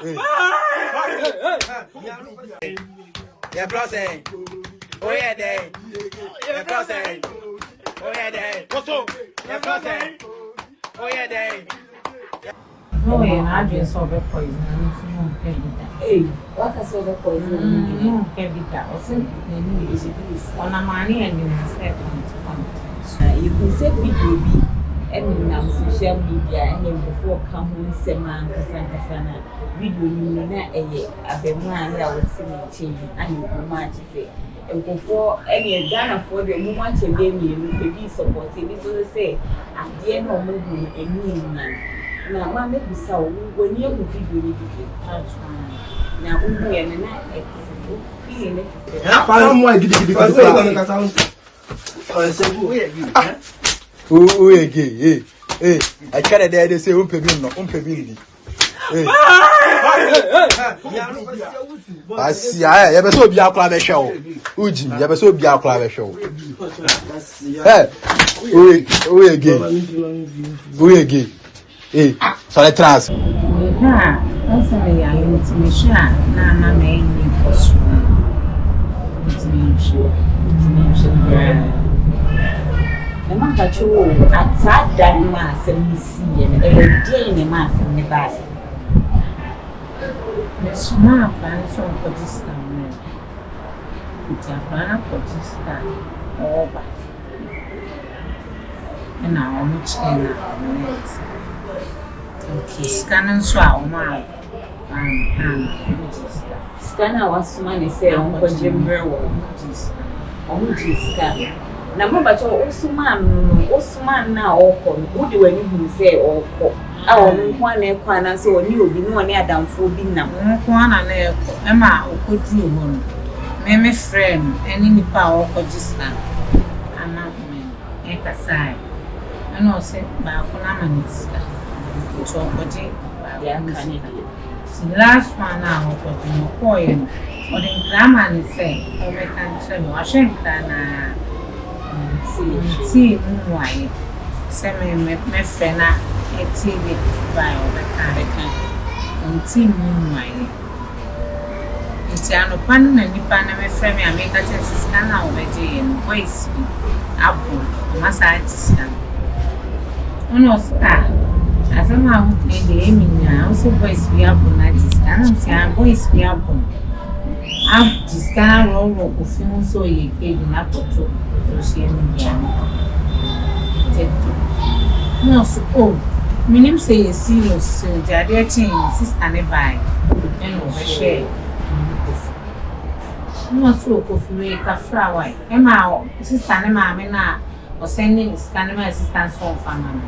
Yeah, process. Oh yeah, day. Yeah, process. Oh yeah, day. What's up? Yeah, process. Oh yeah, day. Oh yeah, I just saw the poison. Hey, what I saw the poison? No, can't be that. Also, on a money and you must have to. You can say video be any social media and before come sema kasana video ni na abema ya wasi change and you match say and before any Ghana for the moment che be be support it so say adie no mo hu enu na ma me bisa wo woni am video ni bi na uhu ye na exifo feeling it ha pa mo gidi Oh, again, hey, I can't dare to say, Umpebin. I see, I ever so be our club show. Uji, ever so be our club show. Hey, again, hey, so I trans. Also, I want to make sure Nana may be the man that you attack that mass and you see and a mass in the bag. The smart plan is on Pakistan. It's a plan of Pakistan or back. And now I'm much okay, scanning swell, my scanner was money say on Scan. Na mba cho Osman na okọ wodi wani hu se okọ a onu kwa na ekwa na se oni obi no oni adamfo bi nam kwa na na ekọ e ma okodu ho no me friend eni nipa okọ jisa ana men e kasai ana o se ba ko na maniska to okọje ba ya kani the last one na okọ no ko ye no o den grandma ni se o me kan se no a shen na see, why? Send me friend a TV by over Canada and see why. It's an open and you pan a friend. I make a test scan out of and voice apple, massage scan. Oh no, star. As a man who played the aiming now, also voice be up on that scan, and voice be up on. I've just got a roll of film so you gave an apple to. No, so minim say you serious, so the other thing, sister nearby, and overshare. No, so Kofi, a flower, Emma, sister, and mamma, or sending scanning my assistance home for mamma.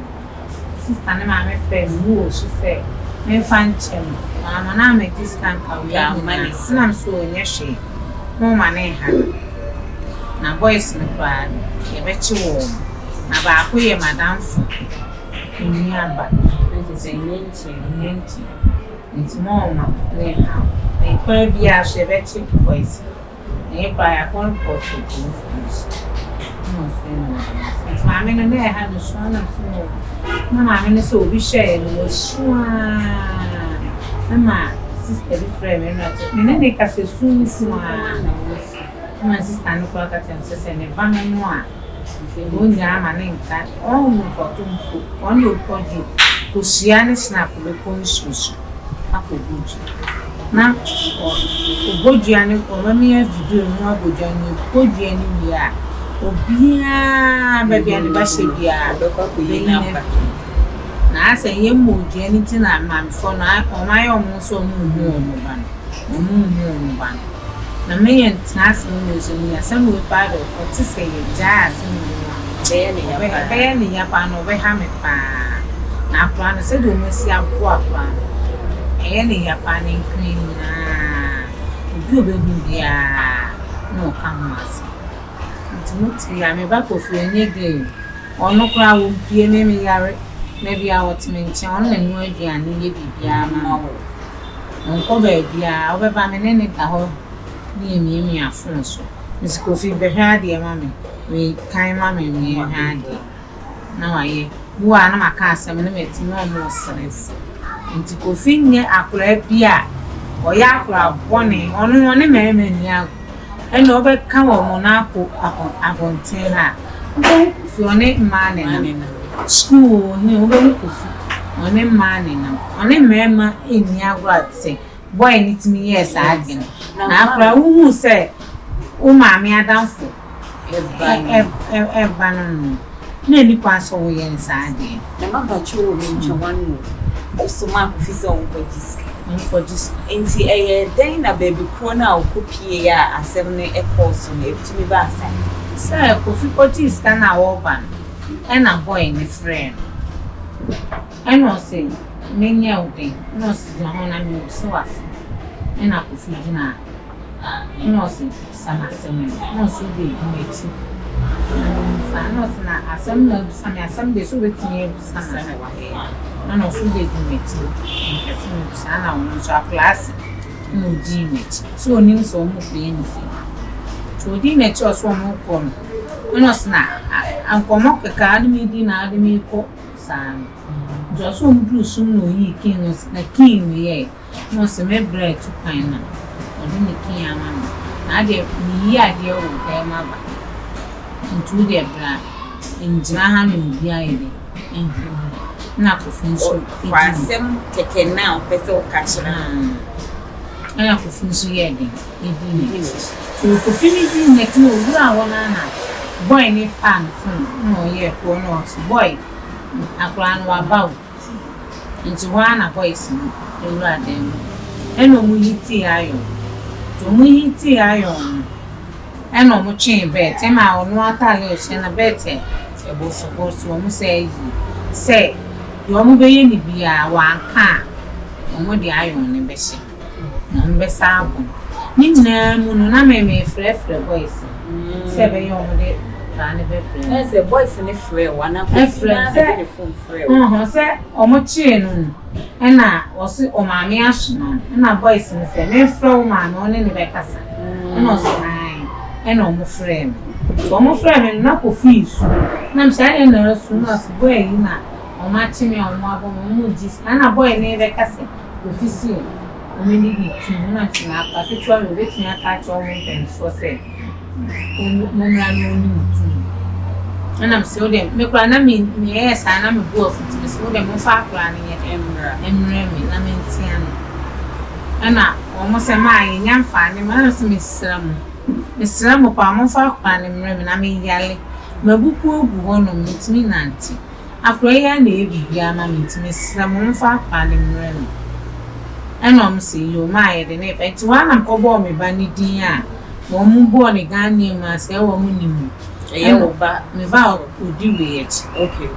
Sister, and mamma, friend, who she said, may find channel. Mamma, now make this can come down, money, slam so in your shape. No money, na boys no pa ye bechi wo na ba ko ye madam fu ni aba nti se nyenti nti mo ma le ha e pa bi a she bechi boys e pa ya kon ko to no se no nti ma me no ha no so na so na ma me no so obi share no so ma sister bi friend me no me ka se su si ma my sister no kwa kati nsese ne ba me no a onya ama ne nka o mu kotumpo on lo podi ko sia ne snap le konsusu akobuji na oboji ani ko mami ya video no aboji ani oboji ani wi a obia ba bia ne ba she bia do ko yi na ase ye moji ani ti na mamfo no o ma yo mu so mu ba na me yen tnas no so ni asem we pa do o ti se ye ja asem ni ya pa no be ha me pa na pa no se do me si apo apa ni ya pa ni clean na obi obe hu bia no come as nti ya me ba Kofi enye ge ono kra wo pie me me yare na bia what me nche ono na nu aduane ye bibia ma wo nko ba bia obeba me ne da ho me afun so Miss Kofi be ha de mama we kan mama me ha de na waye wo ana maka asem na meti no mo stress nti Kofi nye akora bia oya akora bone ono ne meme ni ago ene obeka wo mo na akọ abonten ha Kofi one ma ne na school ni obe Kofi one ma ne na one mema eni ago ate boy ni timi yes again na akora wu se o ma me adamfo eba no na ni kwaso wo yen sa ade na maba chuo mi nchawanu osoma Kofi se onkodis enti den na baby kro na okopie ya asem ne ekos no etimi ba asa say Kofi kodis kana wo ban na boy ni friend no say menye ode no si ho na mi so wase na Kofi gina no say sama sem no so dey mechi no na asem na asem de so wetin sama wa no so dey mechi sana won so class no di mechi so oni so mo pe ni se so di mechi so mo ko no na ankomo keka adimi di na adimi ko san jo so mbru sum no yi kin no na kin ye no se me bread to pan na odi ni kin ama na de ni ya de o e ma ba ntu de bra njira ha no bi aye de na Kofi so fasem keke na pese o kachira na Kofi so ye de edi ni Kofi ni di ne kino owura wona na boy ni fan no ye ko no boy akura no abaw nti wa na boys ni owura dem eno mu hiti ayo to mu hiti ayo eno mu chin bet e ma onu atale o se na bet e bo so mu say yo mu be ye ni bia wa nka omo de ayo ni be se na mbe sabo ni na mu no na me frɛ boys se be yo mu de ba ne be frɛ se boys ni frɛ wa na ko frɛ se omo chi no na o se o ma me asuna na boys ni se me frɛ o ma no ne be kasa na o se ai na omo frɛ me so omo frɛ me na Kofi su na me say na su na su boy na o ma chi me o mo abo mo jis na boy ne be kasa Kofi si o me ni ti na ti na pa ti twa me be ti aka cho mo pen so se mo mra no ni mutu na me se o de me kura na me yes na me go of ti me se o de mo fa kura ni ye emra me na me ti ano na o mo se ma ye nya mfa ni ma na se me sra mo pa mo fa kura ni mra me na me yale mabuku ogu ho no me ti mi nanti akura ya na ebibia ma me ti me sra mo fa kura ni mra me enom se yo ma ye de ne pe ti wa na ko bo me ba ni din a wo mu bo ni ghananews se wo mu ni mu ye wo ba me ba odi we yet okay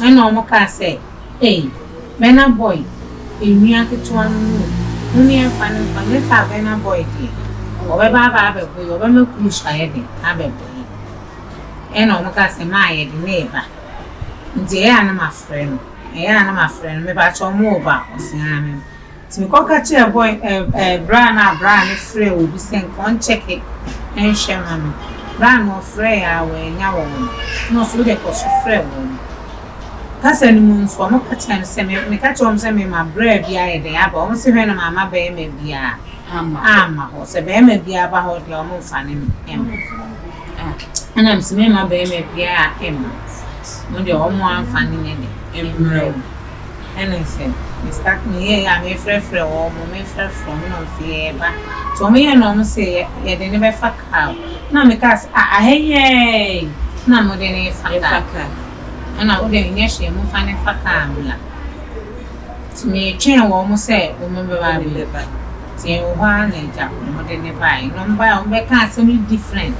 enom ka say me na boy enu aketo anu uni en fa ne fa be na boy di o be ba be boy o be me ku sha ye de abe boy enom ka say ma ye de ne ba nje ya na ma friend me ba cho mu ba o se amen ti ko ka che boy bra na frɛ obi sen kon check it en shema me bra no frɛ ya we nya wo no so de ko so frɛ wo ka se ni mun so mo ka che se me ka che se me ma bra bia ye de aba o se hwe na mama be me bia ama ho se be me bia ba ho de o mo fa ni ana mse me ma be me bia mo de o mo anfa ni ne de and I said, Mr. Me, I may frɛ or me frɛ from no fear. To me, I know say, yeah, they never fuck out. No, because hey, no more than a fuck out. And I wouldn't yes, you move funny fuck out. To me, chain almost say, remember, I will live. Say, one and jump more than a buy. No, buy on back can't be different.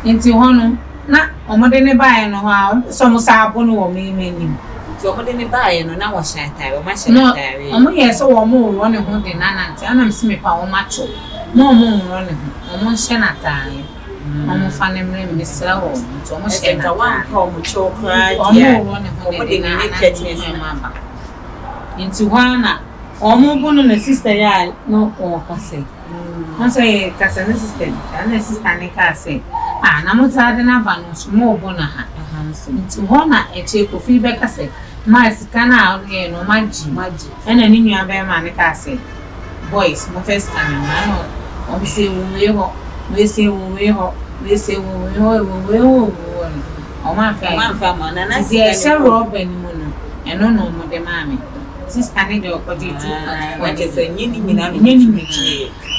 Into one, not more than a buy, no how some sabon or me. So mo de ne ba ye no na wo shan tai o ma shan tai omo ye so wo mo ro ne ho de nana nti ana mse me pa wo ma cho mo ro ne ho omo shan atai omo fa ne mre me sra wo nti omo shan ka wan ka omo cho kra dia omo ro ne ho de ne fitness ma ba nti wana omo bunu ne sister ya no o ka se no say ka se ne sister ne ka se na mo ta de na ba no so mo bona ha nti wana eche Kofi be ka se mas kana no maji and an in your bear man say boys my first time I'm saying we say we say oh my family and I say Rob and Mono and no more the mammy. Sister need your body too. What is a ninny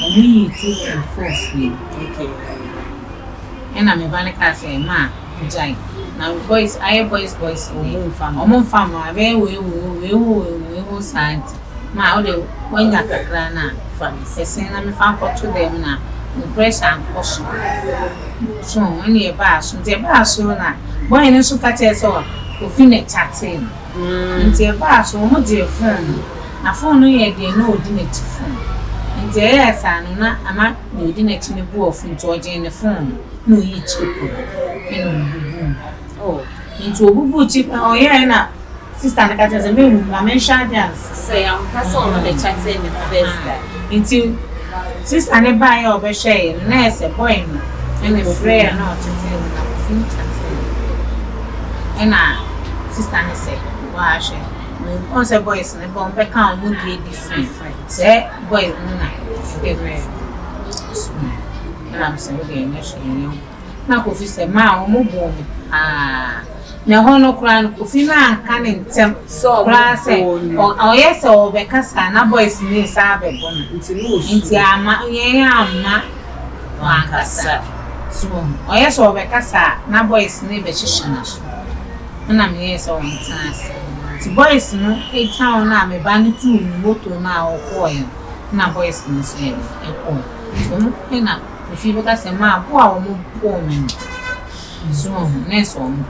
only 2 and 4 sleep. Okay. And I'm a vanica say, ma, Jai. Now, boys, I boys, farm, I very we signed. My other when you are grana from saying I'm a farm to them now. The pressure and caution. So, when you're bass, the bass, so now, boy, and so catch us all, who finish chatting. Into a bass, or more dear friend. A phone, no dinner phone. Into a yes, I know, I'm not no dinner to the wolf into the phone. No, each oh, into a boo chip. Oh, yeah, sister, I got as a man, I mentioned dance. Say, I'm passing on the chance in the first into sister, I buy over share, and there's a boy, and a friend not to tell me. And I, sister, I say, wash it. Once a boys and a bomb back on would be different. Say, boys, and I'm saying, now, Kofi said, Ma, move now, Hono Crown, Kofi, and canning temp so grass. Oh, yes, or because I boys near Sabe into Ama, yeah, so, oh, yes, or because I boys near Beshishanas. And I'm yes, or in class. The boys no, a town, I'm a vanity, motor now, or coin. Now, boys in the same, a coin. So, if you look at a map, poor man. So, next one.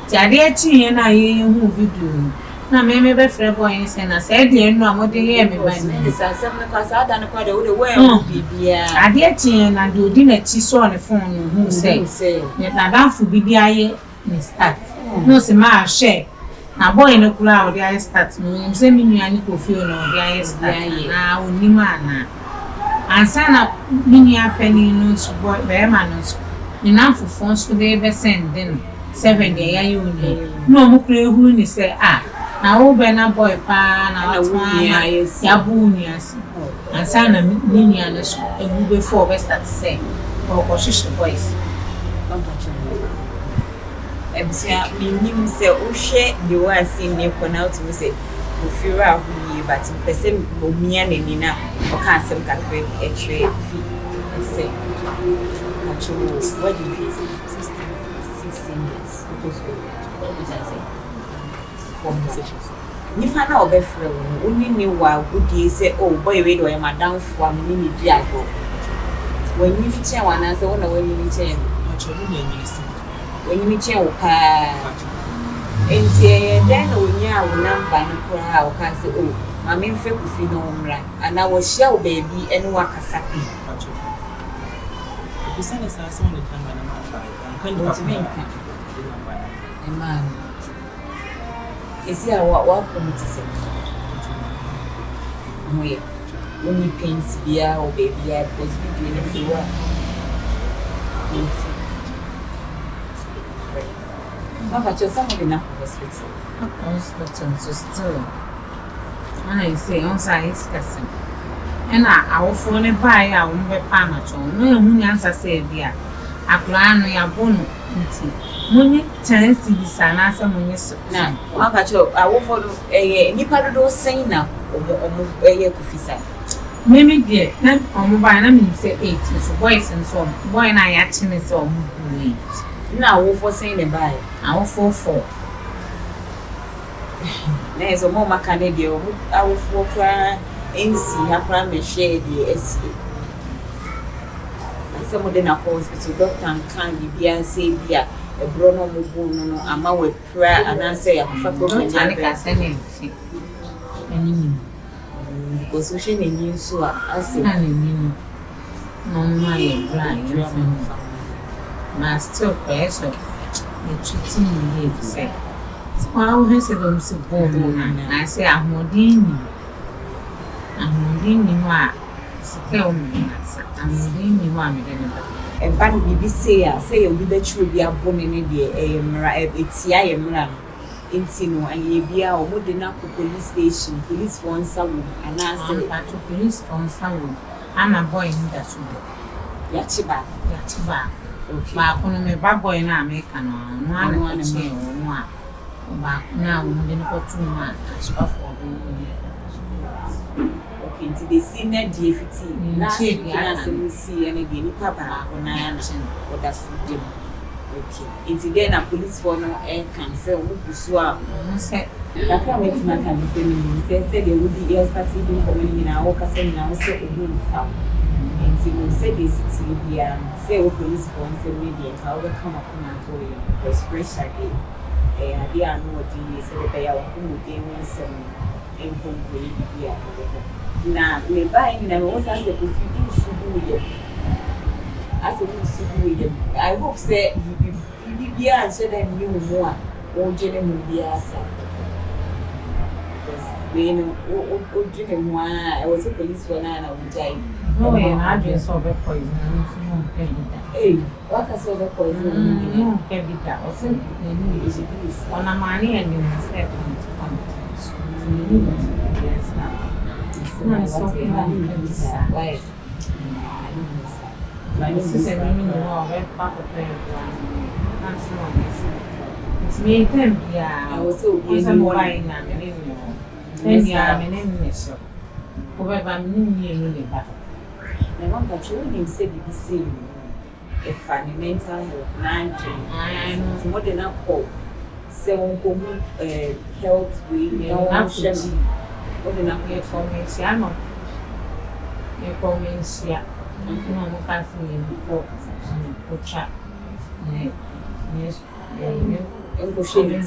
Tiadechi and I who video. Now, maybe be friend boys and I said, no, I'm not there. Me by this. I said, because I don't quite the way. Tiadechi and I do dinner cheese on the phone. Who say, yet I don't for BBI, start. No, see, my share. Now, boy in a crowd, the eye starts. No, send me any Kofi or the eye start. Now, Nimana. And sign up mini penny notes, boy, bear manners. Enough for phones today, be send then 7 days. No more play who say, ah, now, Benna boy, pan, our Yabunias, and sign a minions, a move before West at say, or position boys. Meaning, say, oh, share the one seen me con out to say, if you're out, but the same Bomian and Nina, or can't some cat a trade fee. Say, what do you feel? 16 years. What did I say? 4 musicians. Nipa na obefre wo oni ni wa gudi say oh boy we do madam for me ni bi ago when you chen wana say wona when you chen acholu na nyisi when you chen wo pa entie den onya wo number no kura wo ka say oh ma me mfe Kofi no mra ana wo hia wo baby ene wa kasa pe bisana sa so ne tanga na ma kan do timenka ema esi a wa committee se moye oni pains bia o baby a post video ni fiwa Mama just some of the hospital so still when I say on science person and I will phone buy a umbe pamacho no hu nyansa say bia akura no ya bonu nti money chance bisa na asa money so na waka cho awo follow nipa do sen na omo Kofi sai meme die na omo ba na me say 8 so boys and so boy na ya chine so omo 8 na awo for sen ne bai awo 4 na so mo maka ne die awo 4 kwa NC ha me share die SC some of the hospital doctor can be say bia e brono mugu no ama we pra and say ya fa ko mani ka sene any because we should need so as any no my blind ma still pressure the treating me say how he said them se bomo na I say amodini wa se o mi amodini wa mi de and ban bibi say you be the true be abome ne de emra etia emra Intino and Yabia or Modena police station, police for some, and I say, police for some. I'm a boy in that school. Yachiba. Okay. But when me bad boy now make an one now we didn't go 2 months off for okay, to the senior DFT. Last week, I see and again, Papa, or 9 or that's food. Okay, into then a police for no air cancel, who swap. I can't wait to my time to say, said there would be air starting coming in our castle now, so a good found. And so say this city here, say police for and say maybe and how will come up and told you because pressure again. They are no deals, so they are who they want some and home here. Now, we buying them also as the Kofi. As a good I hope say you be answer them you more or general be answer. We know I was a police for 9 hours. No, I just saw the poison. Hey, what I saw the poison? No, can be that. Also, on a money and you step on to come. Yes, now. I'm sorry, I'm my sister, it's me, I was so buying now. Then, yeah, my name is whoever I'm really back. I want that you will say the same. If funny mental health, 9 more than a call. 7 health, we know what enough here for me. Siamo. You call me, yeah. No, can't see you before. Put chat. Yes, and go shave it.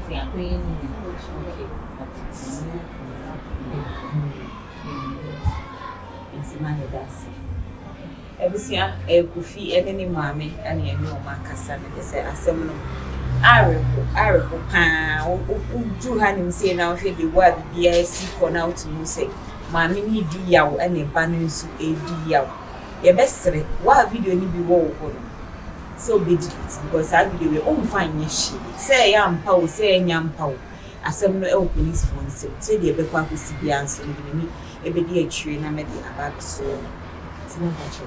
Yeah, queen. It's my dance. Every year, Kofi, any mammy, and you know, my cousin, they say, a seminal. I do him say now, if the word BIC for now to say. Mammy need yaw and a banners a yaw. Your best three, what video need be woe. So be it because I video will fine yes, she say, young pow, say, young pow. As some no police phone say, the Bequa to see the answer. A bit train, I made the about so. It's not much.